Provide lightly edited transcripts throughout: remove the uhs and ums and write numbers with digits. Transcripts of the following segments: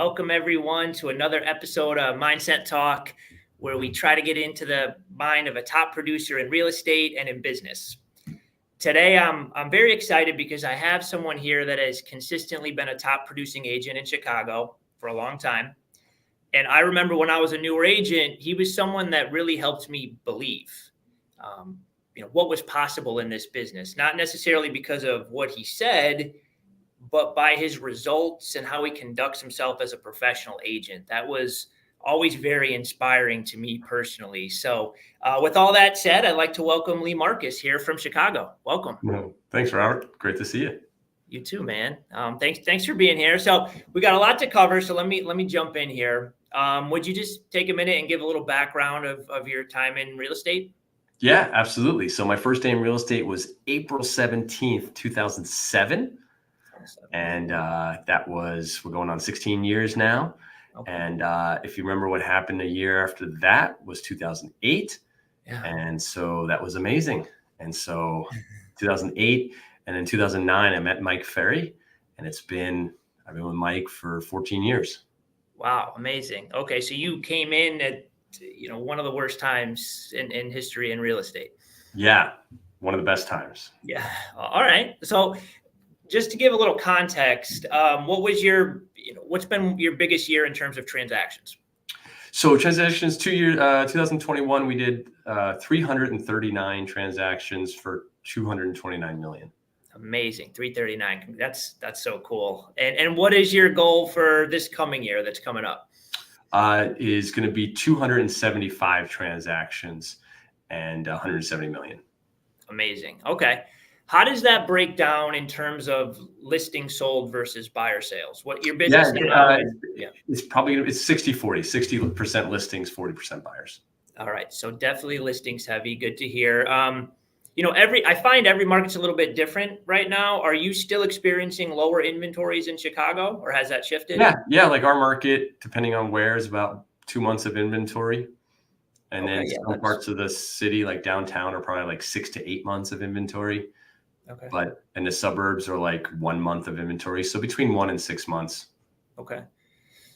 welcome everyone to another episode of Mindset Talk, where we try to get into the mind of a top producer in real estate and in business. Today, I'm very excited because I have someone here that has consistently been a top producing agent in Chicago for a long time. And I remember when I was a newer agent, he was someone that really helped me believe, what was possible in this business, not necessarily because of what he said, but by his results and how he conducts himself as a professional agent. That was always very inspiring to me personally. So with all that said, I'd like to welcome Leigh Marcus here from Chicago. Welcome. Well, thanks, Robert. Great to see you. You too, man. Thanks for being here. So we got a lot to cover. So let me jump in here. Would you just take a minute and give a little background of your time in real estate? Yeah, absolutely. So my first day in real estate was April 17th, 2007. And we're going on 16 years now. Okay. And if you remember what happened a year after that was 2008. Yeah. And so that was amazing. And so 2008 and in 2009, I met Mike Ferry, and I've been with Mike for 14 years. Wow. Amazing. Okay. So you came in at, one of the worst times in history in real estate. Yeah. One of the best times. Yeah. All right. So just to give a little context, what's been your biggest year in terms of transactions? So transactions, 2021, we did 339 transactions for $229 million. Amazing. 339. That's so cool. And what is your goal for this coming year that's coming up? Is going to be 275 transactions and 170 million. Amazing. Okay. How does that break down in terms of listing sold versus buyer sales? What your business? It's probably it's 60-40, 60% listings, 40% buyers. All right. So definitely listings heavy. Good to hear. I find every market's a little bit different right now. Are you still experiencing lower inventories in Chicago, or has that shifted? Yeah. Like our market, depending on where, is about 2 months of inventory. And then some parts of the city, like downtown, are probably like 6 to 8 months of inventory. Okay. But in the suburbs are like 1 month of inventory. So between 1 and 6 months. Okay.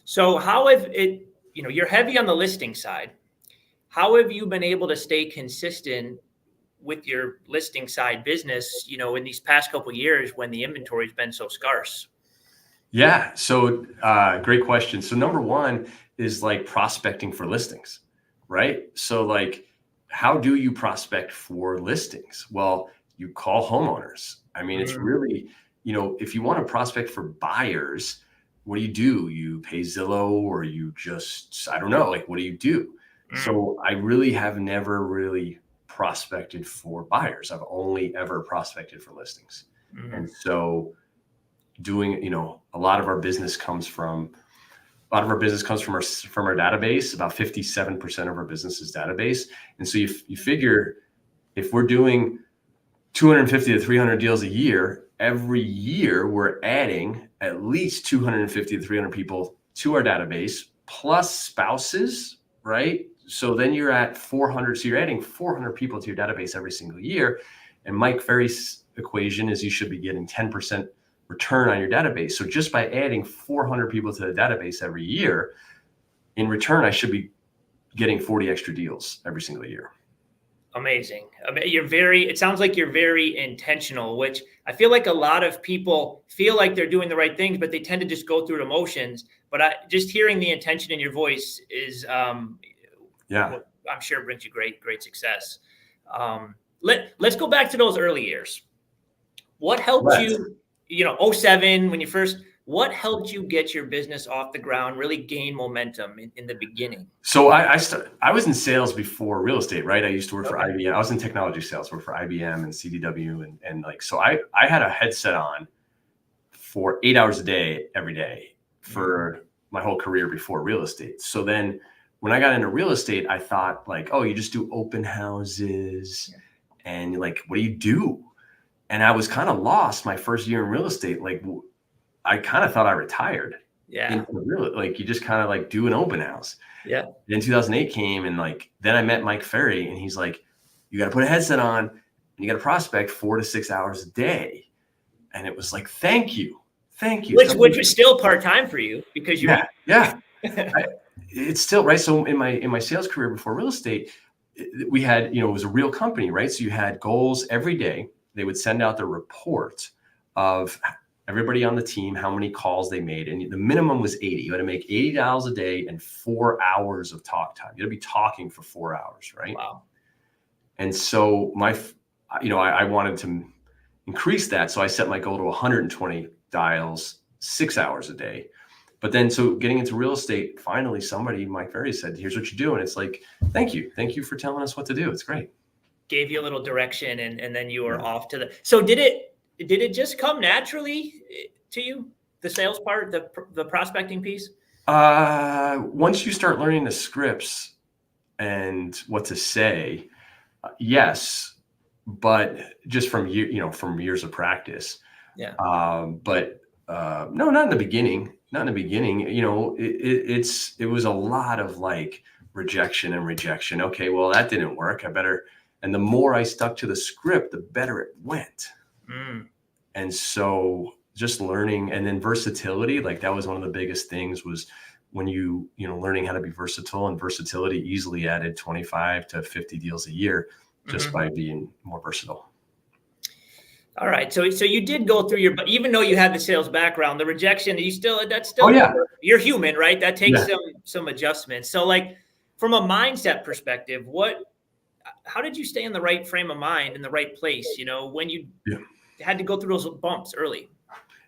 So how have it, you're heavy on the listing side. How have you been able to stay consistent with your listing side business, in these past couple of years when the inventory has been so scarce? Yeah. So great question. So number one is like prospecting for listings, right? So like, how do you prospect for listings? Well, you call homeowners. It's really, if you want to prospect for buyers, what do? You pay Zillow, or you just, I don't know, like, what do you do? So I really have never really prospected for buyers. I've only ever prospected for listings. And so doing, a lot of our business comes from our database. About 57% of our business is database. And so you figure if we're doing 250 to 300 deals a year, every year we're adding at least 250 to 300 people to our database, plus spouses, right? So then you're at 400. So you're adding 400 people to your database every single year. And Mike Ferry's equation is you should be getting 10% return on your database. So just by adding 400 people to the database every year, in return, I should be getting 40 extra deals every single year. Amazing. It sounds like you're very intentional, which I feel like a lot of people feel like they're doing the right things, but they tend to just go through the motions. But just hearing the intention in your voice is, I'm sure brings you great success. Let's go back to those early years. What helped you, 07, when you first, what helped you get your business off the ground, really gain momentum in the beginning? So I was in sales before real estate, right? I used to work for IBM. I was in technology sales, worked for IBM and CDW. And so I had a headset on for 8 hours a day, every day for my whole career before real estate. So then when I got into real estate, I thought like, oh, you just do open houses and like, what do you do? And I was kind of lost my first year in real estate. Like, I kind of thought I retired. Yeah. Like you just kind of like do an open house. Yeah. Then 2008 came, and like, then I met Mike Ferry, and he's like, you got to put a headset on and you got to prospect 4 to 6 hours a day. And it was like, thank you. Thank you. Which was still part-time for you because you yeah. It's still right. So in my sales career before real estate, we had, it was a real company, right? So you had goals every day. They would send out the report of everybody on the team, how many calls they made. And the minimum was 80. You had to make $80 a day and 4 hours of talk time. You had to be talking for 4 hours, right? Wow. And so I wanted to increase that. So I set my goal to 120 dials, 6 hours a day. But then, so getting into real estate, finally Mike Ferry said, here's what you do. And it's like, thank you for telling us what to do. It's great. Gave you a little direction and then you were off to so did it just come naturally to you, the sales part, the prospecting piece? Once you start learning the scripts and what to say, yes, but just from years of practice. Yeah. But no, not in the beginning. Not in the beginning. It was a lot of like rejection. Okay, well, that didn't work. And the more I stuck to the script, the better it went. And so just learning, and then versatility, like that was one of the biggest things, was when learning how to be versatile, and versatility easily added 25 to 50 deals a year just by being more versatile. All right. So you did go through but even though you had the sales background, the rejection, Oh, yeah. You're human, right? That takes some adjustments. So like from a mindset perspective, how did you stay in the right frame of mind, in the right place, when you had to go through those bumps early?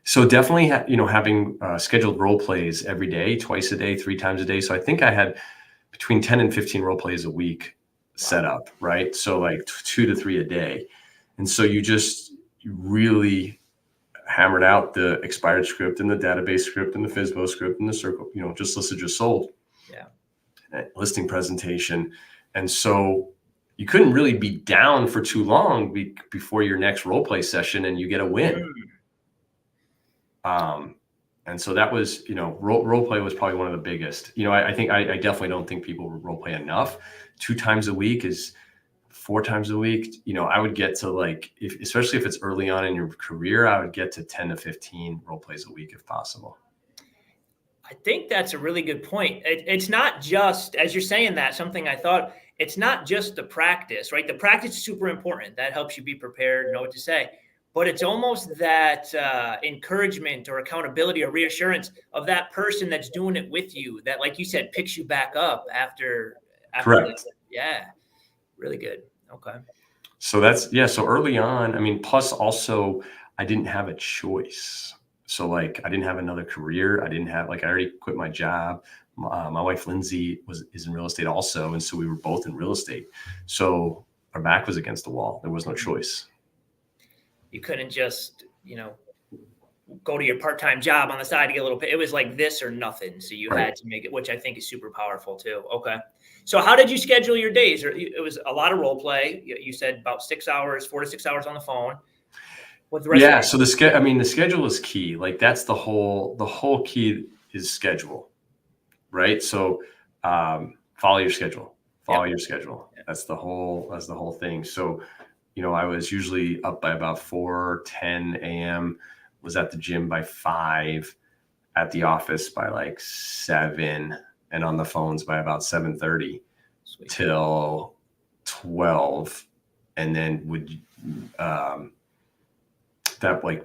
So definitely, having scheduled role plays every day, twice a day, 3 times a day. So I think I had between 10 and 15 role plays a week set up, right? So like 2 to 3 a day. And so you really hammered out the expired script and the database script and the FSBO script and the circle, just listed, just sold. Yeah. Listing presentation. And so you couldn't really be down for too long before your next role play session and you get a win. And so that was, role play was probably one of the biggest. I think I definitely don't think people role play enough. 2 times a week is 4 times a week. I would get to especially if it's early on in your career, I would get to 10 to 15 role plays a week if possible. I think that's a really good point. It's not just, as you're saying that, something I thought, it's not just the practice, right? The practice is super important. That helps you be prepared, know what to say. But it's almost that encouragement or accountability or reassurance of that person that's doing it with you, that, like you said, picks you back up after Correct. Yeah, really good. Okay. So so early on, plus also I didn't have a choice. So I didn't have another career. I didn't have, I already quit my job. My wife, Lindsay, is in real estate also. And so we were both in real estate. So our back was against the wall. There was no choice. You couldn't just, go to your part-time job on the side to get a little pay. It was like this or nothing. So you had to make it, which I think is super powerful too. Okay. So how did you schedule your days? Or it was a lot of role play. You said about 6 hours, 4 to 6 hours on the phone. What the rest So the schedule is key. That's the whole key is schedule, right? So follow your schedule. Your schedule. Yep. That's the whole thing. So, I was usually up by about 4:10 a.m., was at the gym by 5, at the office by 7, and on the phones by about 7:30 till 12. And then would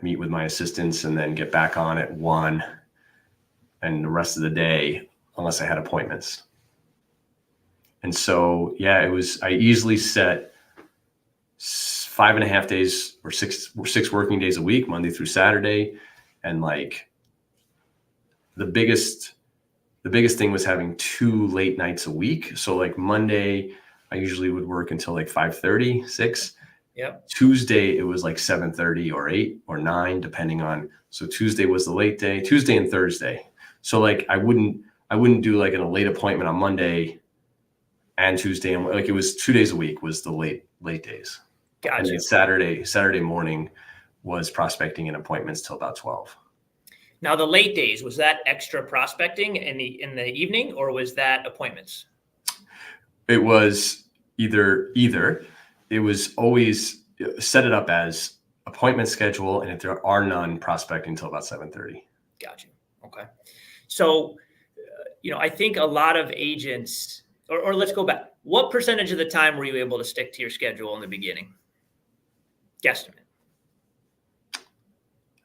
meet with my assistants and then get back on at 1, and the rest of the day, unless I had appointments. And so, I easily set 5.5 days or 6 working days a week, Monday through Saturday. And the biggest thing was having 2 late nights a week. So Monday, I usually would work until 5:30, 6. Yep. Tuesday, it was 7:30 or 8 or 9, depending on. So Tuesday was the late day, Tuesday and Thursday. So I wouldn't do a late appointment on Monday and Tuesday, and it was 2 days a week was the late days. Gotcha. And then Saturday morning was prospecting and appointments till about 12. Now the late days, was that extra prospecting in the evening, or was that appointments? It was either. It was always set it up as appointment schedule, and if there are none, prospecting until about 7:30. Gotcha. Okay. So, I think a lot of agents, or let's go back. What percentage of the time were you able to stick to your schedule in the beginning? Guesstimate.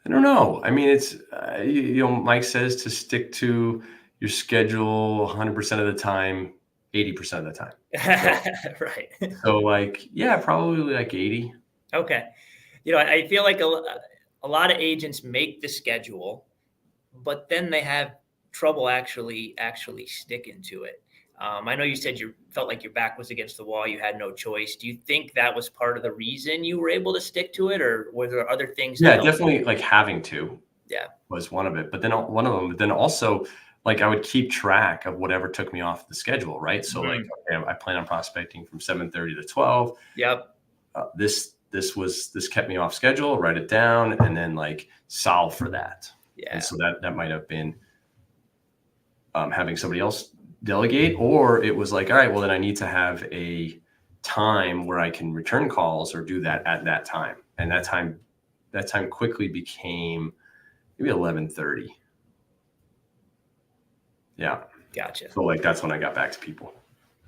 I don't know. I mean, it's, Mike says to stick to your schedule 100% of the time, 80% of the time. Right. So like, yeah, probably like 80. Okay. I feel like a lot of agents make the schedule, but then they have trouble actually sticking to it. I know you said you felt like your back was against the wall. You had no choice. Do you think that was part of the reason you were able to stick to it, or were there other things? Yeah, definitely like having to. Yeah. Was one of it. But then one of them, but then also like I would keep track of whatever took me off the schedule, right? So like, okay, I plan on prospecting from 7:30 to 12. Yep. This kept me off schedule, write it down, and then like solve for that. Yeah. And so that might have been having somebody else delegate, or it was like, all right, well then I need to have a time where I can return calls or do that at that time. And that time quickly became maybe 11:30. Yeah. Gotcha. So like, that's when I got back to people.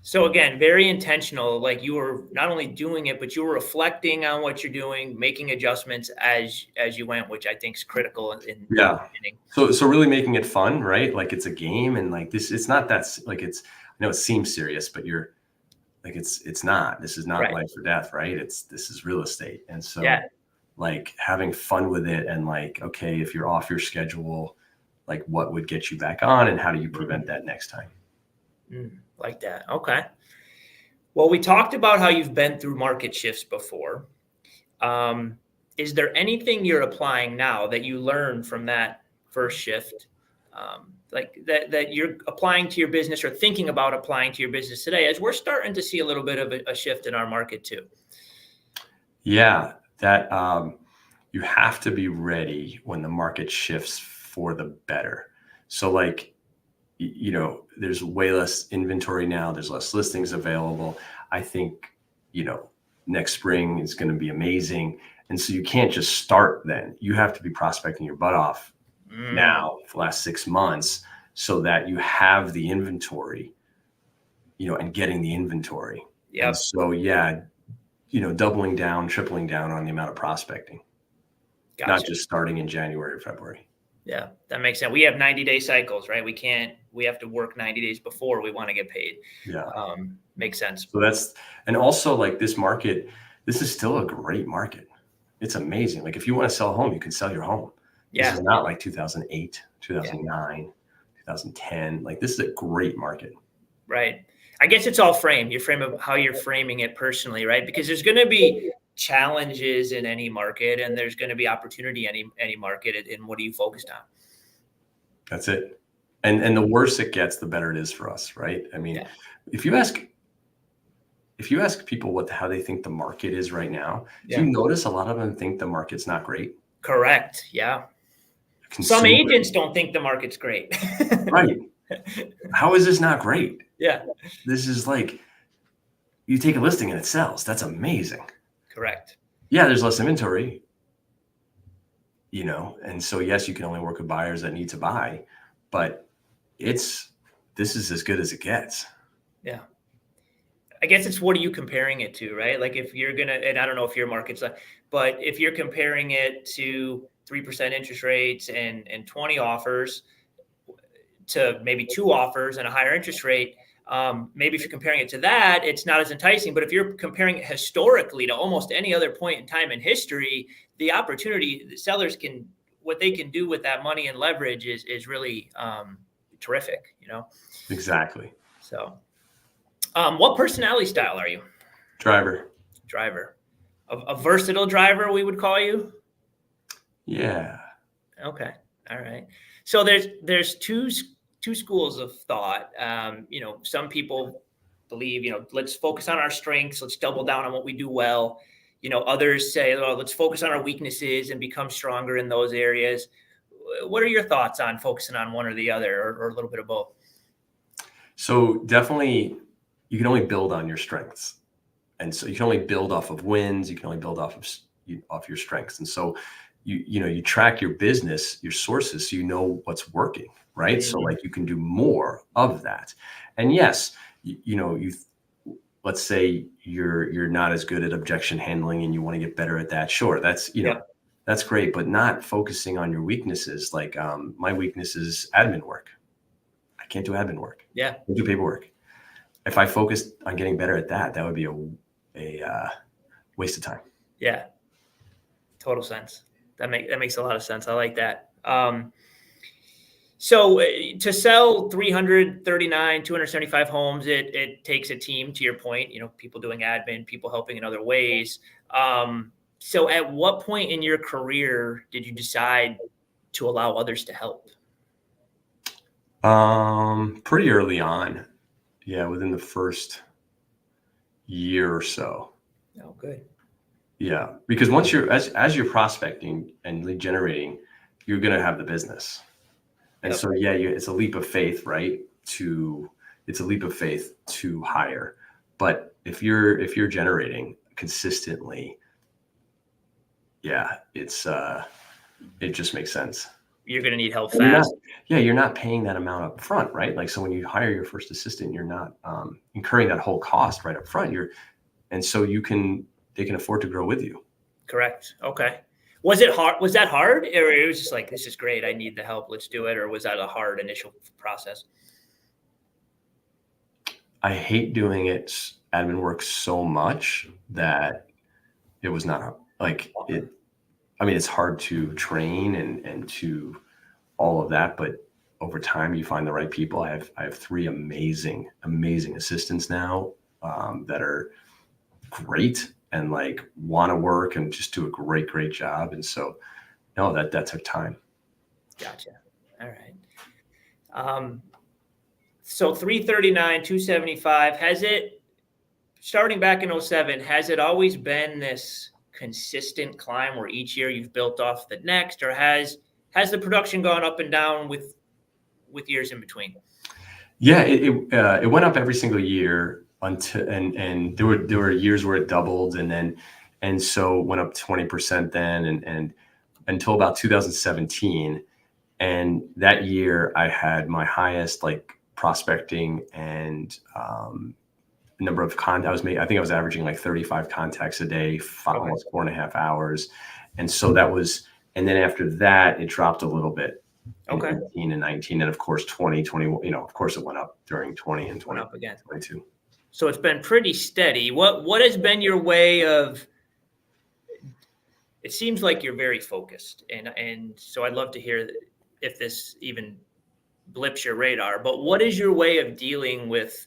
So again, very intentional. Like you were not only doing it, but you were reflecting on what you're doing, making adjustments as you went, which I think is critical in the beginning. So really making it fun, right? Like it's a game, and like this, it's not that like I know it seems serious, but you're like, it's not. This is not life or death, right? This is real estate, and so like having fun with it, and like, okay, if you're off your schedule, like what would get you back on, and how do you prevent that next time? Like that. Okay. Well, we talked about how you've been through market shifts before. Is there anything you're applying now that you learned from that first shift, like that you're applying to your business or thinking about applying to your business today, as we're starting to see a little bit of a shift in our market too? Yeah, that you have to be ready when the market shifts for the better. So like, there's way less inventory now. There's less listings available. I think, next spring is going to be amazing. And so you can't just start then. You have to be prospecting your butt off now for the last 6 months so that you have the inventory, and getting the inventory. Yeah. And so, doubling down, tripling down on the amount of prospecting, not just starting in January or February. Yeah, that makes sense. We have 90-day cycles, right? We have to work 90 days before we want to get paid. Yeah. Makes sense. So and also like this market, this is still a great market. It's amazing. Like if you want to sell a home, you can sell your home. Yeah. This is not like 2008, 2009, 2010. Like this is a great market. Right. I guess it's all framed. Your frame of how you're framing it personally, right? Because there's going to be challenges in any market, and there's going to be opportunity in any market. And what are you focused on? That's it. And the worse it gets, the better it is for us, right? I mean, if you ask people how they think the market is right now, do you notice a lot of them think the market's not great? Correct. Yeah. Some agents don't think the market's great. Right. How is this not great? Yeah. This is like, you take a listing and it sells. That's amazing. Correct. Yeah, there's less inventory, and so yes, you can only work with buyers that need to buy, but this is as good as it gets. Yeah. I guess it's, what are you comparing it to, right? Like if you're and I don't know if your market's like, but if you're comparing it to 3% interest rates and 20 offers to maybe 2 offers and a higher interest rate, maybe if you're comparing it to that, it's not as enticing. But if you're comparing it historically to almost any other point in time in history, the opportunity the sellers what they can do with that money and leverage is really terrific, Exactly. So what personality style are you? Driver. A versatile driver, we would call you? Yeah. Okay. All right. So there's two schools of thought. Some people believe, let's focus on our strengths. Let's double down on what we do well. Others say, let's focus on our weaknesses and become stronger in those areas. What are your thoughts on focusing on one or the other, or a little bit of both? So definitely you can only build on your strengths. And so you can only build off of wins. You can only build off of off your strengths. And so you track your business, your sources, so you know what's working, right? So like you can do more of that. And yes, let's say you're not as good at objection handling and you want to get better at that. Sure, that's that's great, but not focusing on your weaknesses. Like my weakness is admin work. I can't do admin work. Yeah. I can't do paperwork. If I focused on getting better at that, that would be a waste of time. Yeah. Total sense. That makes a lot of sense. I like that. So to sell 339, 275 homes, it takes a team, to your point, people doing admin, people helping in other ways. So at what point in your career did you decide to allow others to help? Pretty early on. Yeah. Within the first year or so. Oh, good. Yeah. Because once as you're prospecting and lead generating, you're going to have the business. And so, it's a leap of faith, right? It's a leap of faith to hire. But if you're generating consistently, it just makes sense. You're going to need help fast. You're not paying that amount up front, right? Like, so when you hire your first assistant, you're not incurring that whole cost right up front. And so they can afford to grow with you. Correct. Okay. Was it hard? Was that hard? Or it was just like, this is great, I need the help, let's do it? Or was that a hard initial process? I hate doing admin work so much that it was not like it. I mean, it's hard to train and to all of that, but over time you find the right people. I have 3 amazing assistants now that are great and like want to work and just do a great job. And so, no, that took time. Gotcha. All right. So 339, 275, has it, starting back in 07, has it always been this consistent climb where each year you've built off the next, or has the production gone up and down with years in between? Yeah, it went up every single year until, and there were years where it doubled, and so went up 20% then, and until about 2017. And that year I had my highest like prospecting and number of contacts. I think I was averaging like 35 contacts a day, almost 4.5 hours. And so and then after that, it dropped a little bit. Okay. 18 and 19, and of course 20, 21, of course it went up during 20 and 20, up again. 22. So it's been pretty steady. What has been your way of, it seems like you're very focused, and so I'd love to hear if this even blips your radar, but what is your way of dealing with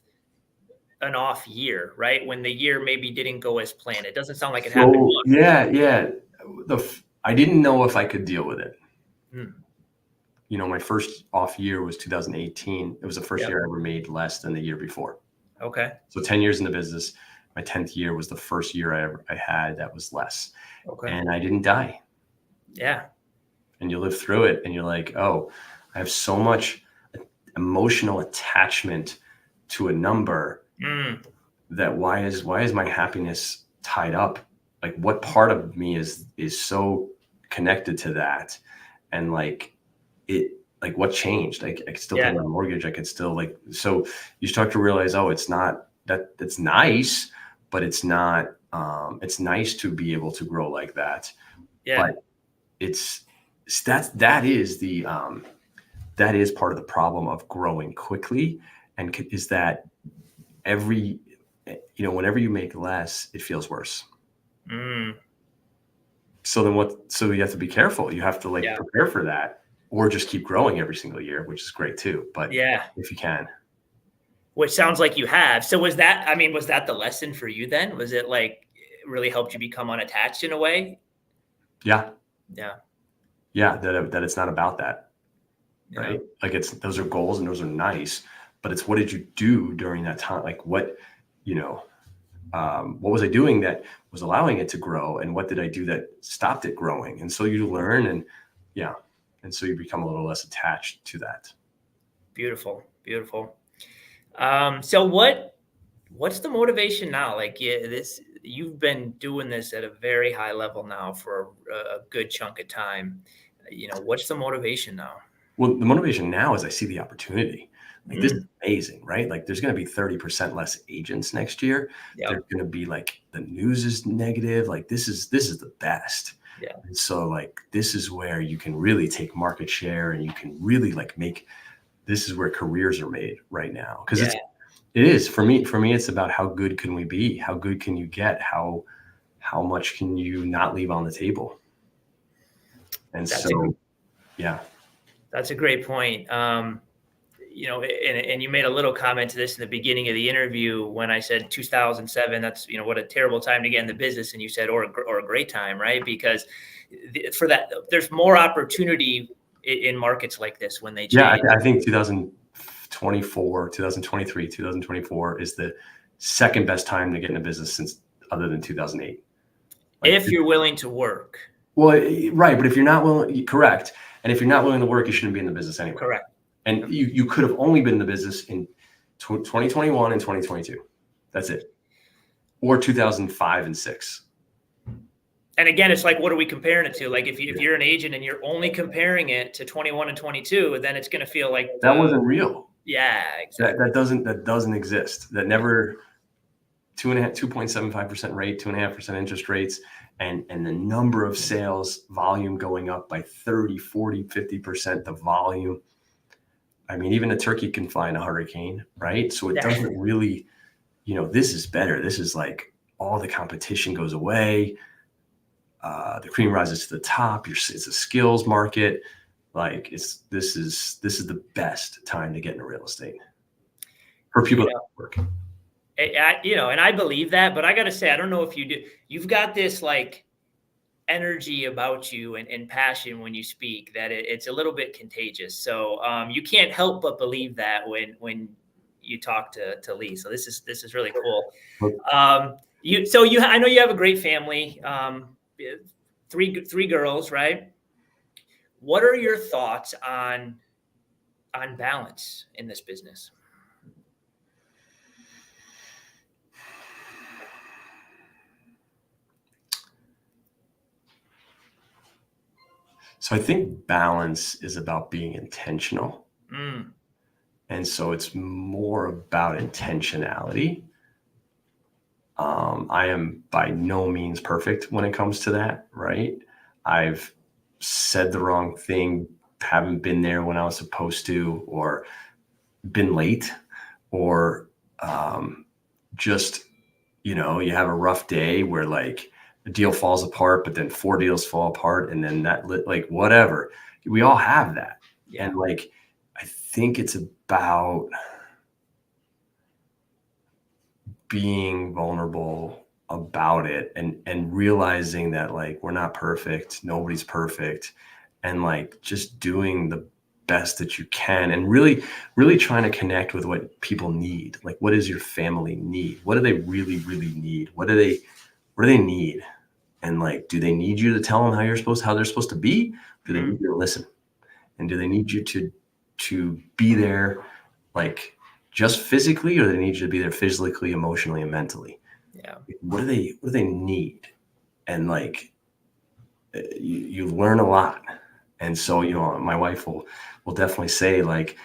an off year, right? When the year maybe didn't go as planned. It doesn't sound like it happened much. Yeah. I didn't know if I could deal with it. My first off year was 2018. It was the first year I ever made less than the year before. Okay. So 10 years in the business, my 10th year was the first year I had that was less. Okay. And I didn't die. Yeah. And you live through it and you're like, oh, I have so much emotional attachment to a number that why is my happiness tied up? Like, what part of me is so connected to that? And like what changed? Like, I could still pay my mortgage. I could still so you start to realize, oh, it's not that it's nice, but it's not, it's nice to be able to grow like that. Yeah. But that is part of the problem of growing quickly, and is that whenever you make less, it feels worse. So then so you have to be careful. You have to prepare for that, or just keep growing every single year, which is great too. But if you can. Which sounds like you have. So was that the lesson for you then? Was it like, it really helped you become unattached in a way? Yeah. Yeah. Yeah. That it's not about that. Right. Like those are goals and those are nice, but it's, what did you do during that time? Like what was I doing that was allowing it to grow? And what did I do that stopped it growing? And so you learn and so you become a little less attached to that. Beautiful. Beautiful. So what's the motivation now? Like, this you've been doing this at a very high level now for a good chunk of time. What's the motivation now? Well, the motivation now is I see the opportunity. Like this is Mm, amazing, right? Like there's going to be 30% less agents next year. There's yep. going to be like the news is negative. Like this is the best. Yeah. And so like this is where you can really take market share and you can really like this is where careers are made right now. Because Yeah. it is for me, it's about how good can we be? How good can you get? How much can you not leave on the table? And That's a so, yeah. that's a great point. And you made a little comment to this in the beginning of the interview when I said 2007. That's what a terrible time to get in the business, and you said or a great time, right? Because for that, there's more opportunity in markets like this when they Yeah, change. I think 2024, 2023, 2024 is the second best time to get in a business since other than 2008. Like, If you're willing to work. well, right. But if you're not willing, correct. And if you're not willing to work, you shouldn't be in the business anyway. Correct. And you could have only been in the business in 2021 and 2022. That's it. Or 2005 and 6. And again, it's like, what are we comparing it to? Like if you're an agent and you're only comparing it to 21 and 22, then it's going to feel like That wasn't real. Yeah, exactly. That doesn't exist. That never 2.75% rate, 2.5% interest rates, and the number of sales volume going up by 30, 40, 50%, the volume. I mean, even a turkey can fly in a hurricane, right? So it doesn't really, this is better. This is like all the competition goes away. The cream rises to the top. It's a skills market. Like this is the best time to get into real estate for people that work. And I believe that, but I got to say, I don't know if you do. You've got this like energy about you and passion when you speak that it's a little bit contagious. So you can't help but believe that when you talk to Leigh. So this is really cool. I know you have a great family, three girls, right? What are your thoughts on balance in this business? So I think balance is about being intentional. Mm. And so it's more about intentionality. I am by no means perfect when it comes to that, right? I've said the wrong thing, haven't been there when I was supposed to, or been late, or just, you have a rough day where like a deal falls apart, but then 4 deals fall apart. And then like whatever, we all have that. Yeah. And like, I think it's about being vulnerable about it and realizing that like, we're not perfect. Nobody's perfect. And like, just doing the best that you can and really, really trying to connect with what people need. Like, what does your family need? What do they really, really need? What do they need? And like, do they need you to tell them how they're supposed to be? Do they need you to listen? And do they need you to be there, like just physically, or do they need you to be there physically, emotionally, and mentally? Yeah. What do they need? And like, you learn a lot. And so, my wife will definitely say like,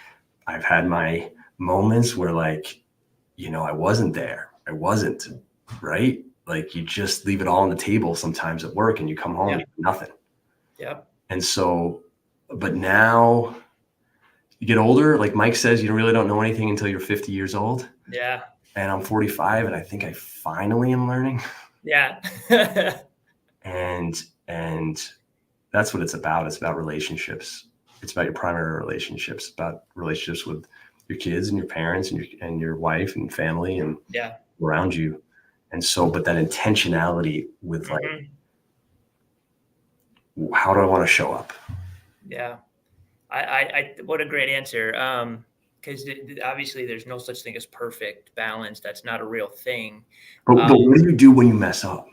I've had my moments where like, I wasn't there. I wasn't, right? Like you just leave it all on the table sometimes at work and you come home, and nothing. Yeah. And so, but now you get older, like Mike says, you really don't know anything until you're 50 years old. Yeah. And I'm 45 and I think I finally am learning. Yeah. and that's what it's about. It's about relationships. It's about your primary relationships, about relationships with your kids and your parents and your wife and family and around you. And so, but that intentionality with like, how do I want to show up? Yeah. I what a great answer. Because obviously there's no such thing as perfect balance. That's not a real thing. But what do you do when you mess up?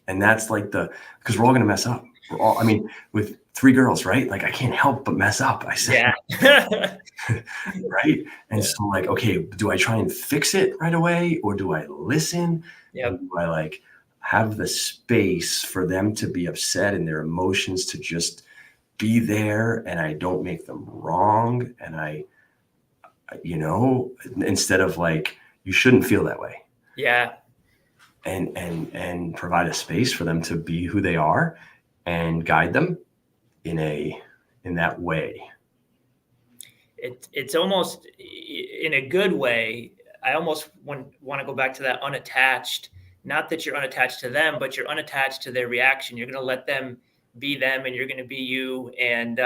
And that's like because we're all going to mess up. We're all, I mean, with 3 girls, right? Like I can't help but mess up. I said, Yeah. right. And so like, okay, do I try and fix it right away or do I listen? And Yep. do I like have the space for them to be upset and their emotions to just be there and I don't make them wrong? And instead of like, you shouldn't feel that way. Yeah. And provide a space for them to be who they are and guide them in that way. It's almost in a good way. I almost want to go back to that unattached. Not that you're unattached to them, but you're unattached to their reaction. You're going to let them be them, and you're going to be you, and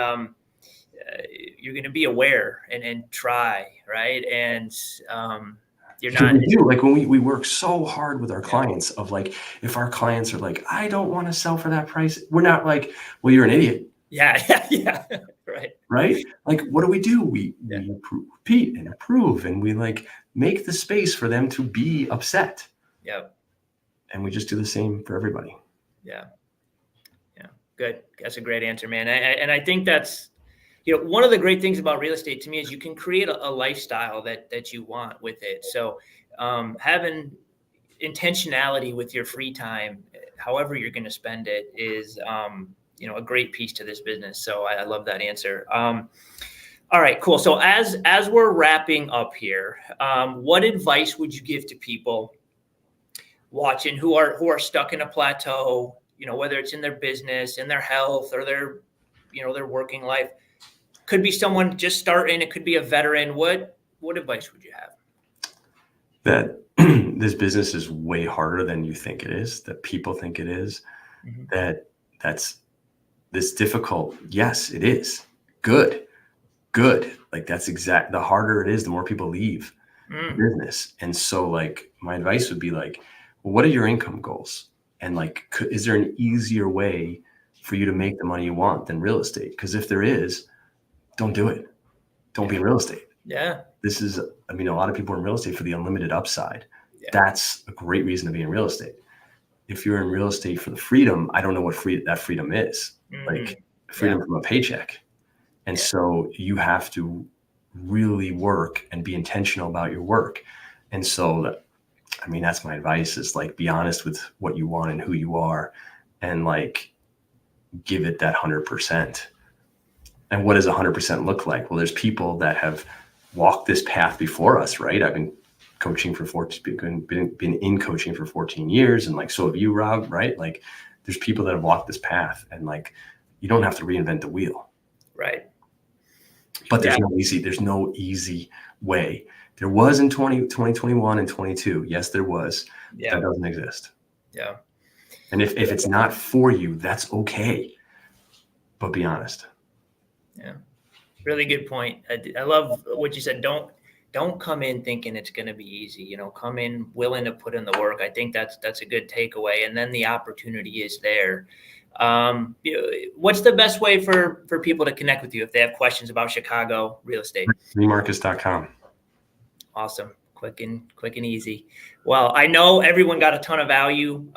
you're going to be aware and try, right? And you're not. We do, like when we work so hard with our clients of like, if our clients are like, I don't want to sell for that price, we're not like, well, you're an idiot. Yeah. Right. Like, what do? We repeat and approve, and we like make the space for them to be upset. Yep. And we just do the same for everybody. Yeah. Good. That's a great answer, man. And I think that's, one of the great things about real estate to me is you can create a lifestyle that you want with it. So having intentionality with your free time, however you're going to spend it, is a great piece to this business. So I love that answer. All right, cool. So as we're wrapping up here, what advice would you give to people watching who are stuck in a plateau? Whether it's in their business, in their health, or their working life. Could be someone just starting. It could be a veteran. What advice would you have? That this business is way harder than you think it is, that people think it is, that's this difficult. Yes, it is. Good. Like that's the harder it is, the more people leave the business. And so like my advice would be like, well, what are your income goals? And like, is there an easier way for you to make the money you want than real estate? Because if there is, don't do it. Don't be in real estate. Yeah. This is, a lot of people are in real estate for the unlimited upside. Yeah. That's a great reason to be in real estate. If you're in real estate for the freedom, I don't know what that freedom is. Like freedom from a paycheck. And so you have to really work and be intentional about your work. And so that's my advice, is like, be honest with what you want and who you are, and like give it that 100%. And what does 100% look like? Well, there's people that have walked this path before us, right? I've been coaching for been in coaching for 14 years. And like, so have you, Rob, right? Like there's people that have walked this path, and like, you don't have to reinvent the wheel. Right. But there's no easy way. There was in 2021 and 22. Yes, there was. Yeah. That doesn't exist. Yeah. And if it's not for you, that's okay. But be honest. Yeah. Really good point. I love what you said. Don't come in thinking it's going to be easy. Come in willing to put in the work. I think that's a good takeaway. And then the opportunity is there. What's the best way for people to connect with you if they have questions about Chicago real estate? LeighMarcus.com. Awesome. Quick and easy. Well, I know everyone got a ton of value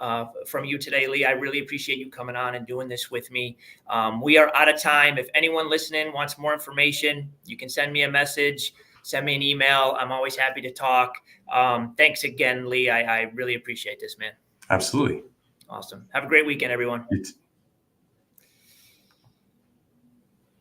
from you today, Leigh. I really appreciate you coming on and doing this with me. We are out of time. If anyone listening wants more information, you can send me a message, send me an email. I'm always happy to talk. Thanks again, Leigh. I really appreciate this, man. Absolutely. Awesome. Have a great weekend, everyone.